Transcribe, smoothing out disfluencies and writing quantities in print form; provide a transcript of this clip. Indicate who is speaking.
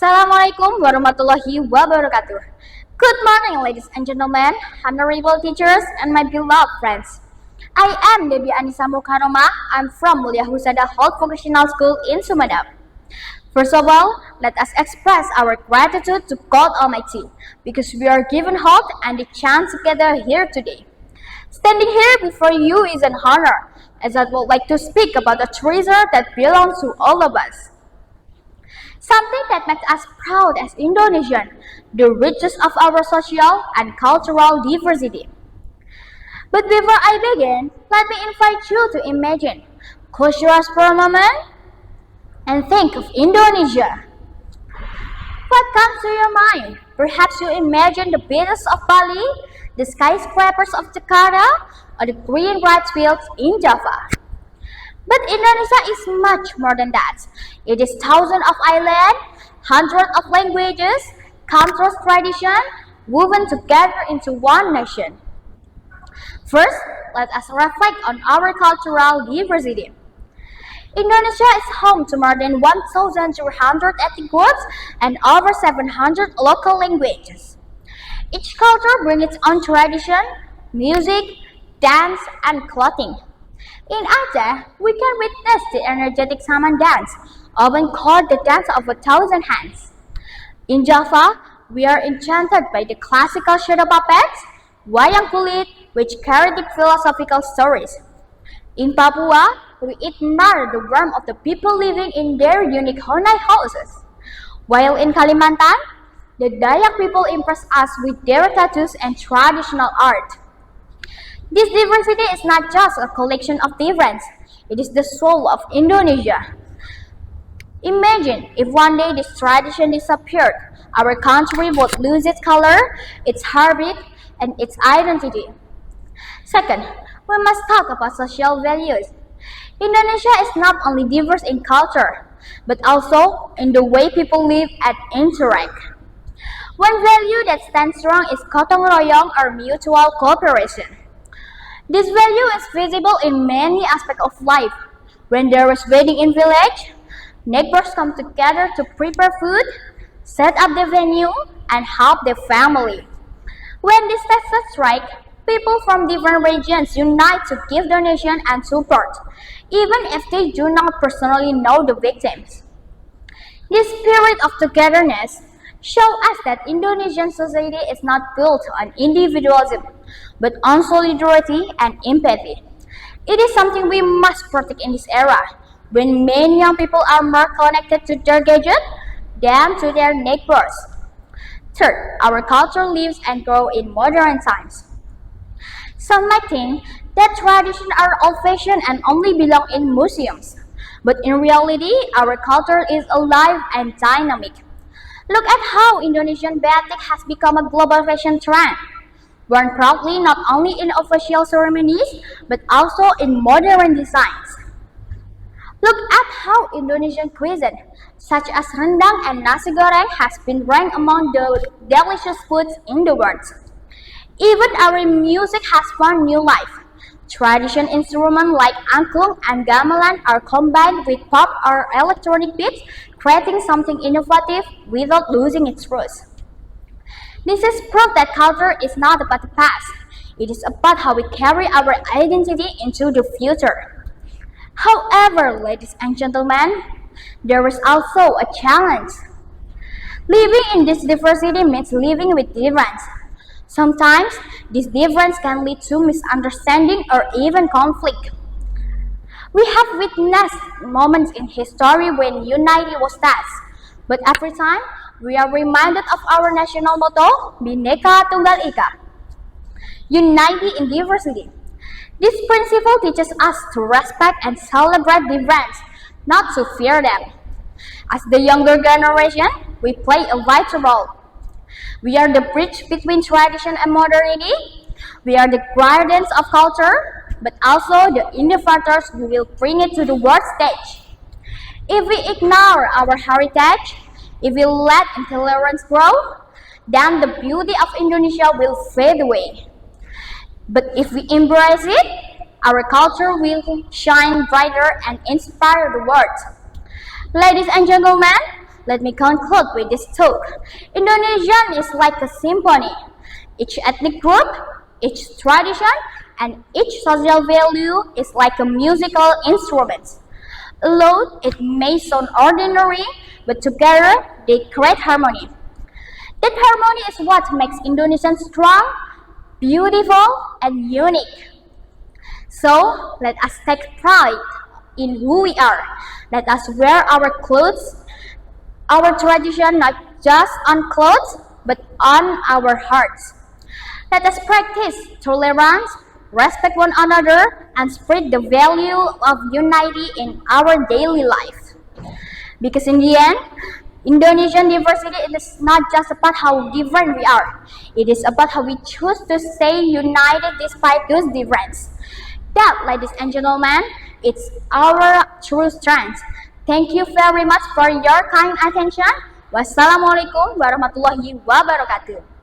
Speaker 1: Assalamualaikum warahmatullahi wabarakatuh. Good morning, ladies and gentlemen, honorable teachers, and my beloved friends. I am Deby Anissa Mukarromah. I'm from Mulia Husada Vocational School in Sumenep. First of all, let us express our gratitude to God Almighty because we are given hope and the chance to gather here today. Standing here before you is an honor, as I would like to speak about a treasure that belongs to all of us. Something that makes us proud as Indonesians, the richness of our social and cultural diversity. But before I begin, let me invite you to imagine, close your eyes for a moment, and think of Indonesia. What comes to your mind? Perhaps you imagine the beaches of Bali, the skyscrapers of Jakarta, or the green rice fields in Java. But Indonesia is much more than that. It is thousands of islands, hundreds of languages, countless traditions, woven together into one nation. First, let us reflect on our cultural diversity. Indonesia is home to more than 1,200 ethnic groups and over 700 local languages. Each culture brings its own tradition, music, dance, and clothing. In Aceh, we can witness the energetic Saman dance, often called the dance of 1,000 hands. In Java, we are enchanted by the classical shadow puppets, wayang kulit, which carry deep philosophical stories. In Papua, we admire the warmth of the people living in their unique Honai houses. While in Kalimantan, the Dayak people impress us with their tattoos and traditional art. This diversity is not just a collection of difference, it is the soul of Indonesia. Imagine if one day this tradition disappeared, our country would lose its color, its heartbeat, and its identity. Second, we must talk about social values. Indonesia is not only diverse in culture, but also in the way people live and interact. One value that stands strong is gotong royong or mutual cooperation. This value is visible in many aspects of life. When there is wedding in village, neighbors come together to prepare food, set up the venue, and help the family. When disasters strike, people from different regions unite to give donation and support, even if they do not personally know the victims. This spirit of togetherness shows us that Indonesian society is not built on individualism, but on solidarity and empathy. It is something we must protect in this era, when many young people are more connected to their gadget than to their neighbors. Third, our culture lives and grows in modern times. Some might think that traditions are old-fashioned and only belong in museums. But in reality, our culture is alive and dynamic. Look at how Indonesian batik has become a global fashion trend, worn proudly not only in official ceremonies, but also in modern designs. Look at how Indonesian cuisine, such as rendang and nasi goreng, has been ranked among the delicious foods in the world. Even our music has found new life. Traditional instruments like angklung and gamelan are combined with pop or electronic beats, creating something innovative without losing its roots. This is proof that culture is not about the past. It is about how we carry our identity into the future. However, ladies and gentlemen, there is also a challenge. Living in this diversity means living with difference. Sometimes, this difference can lead to misunderstanding or even conflict. We have witnessed moments in history when unity was tested, but every time we are reminded of our national motto, Bhinneka Tunggal Ika, unity in diversity. This principle teaches us to respect and celebrate difference, not to fear them. As the younger generation, we play a vital role. We are the bridge between tradition and modernity. We are the guardians of culture, but also the innovators who will bring it to the world stage. If we ignore our heritage, if we let intolerance grow, then the beauty of Indonesia will fade away. But if we embrace it, our culture will shine brighter and inspire the world. Ladies and gentlemen, let me conclude with this talk. Indonesian is like a symphony. Each ethnic group, each tradition, and each social value is like a musical instrument. Alone, it may sound ordinary, but together they create harmony. That harmony is what makes Indonesian strong, beautiful, and unique. So, let us take pride in who we are. Let us wear our clothes, our tradition not just on clothes, but on our hearts. Let us practice tolerance, respect one another, and spread the value of unity in our daily life. Because in the end, Indonesian diversity is not just about how different we are. It is about how we choose to stay united despite those differences. That, ladies and gentlemen, it's our true strength. Thank you very much for your kind attention. Wassalamualaikum warahmatullahi wabarakatuh.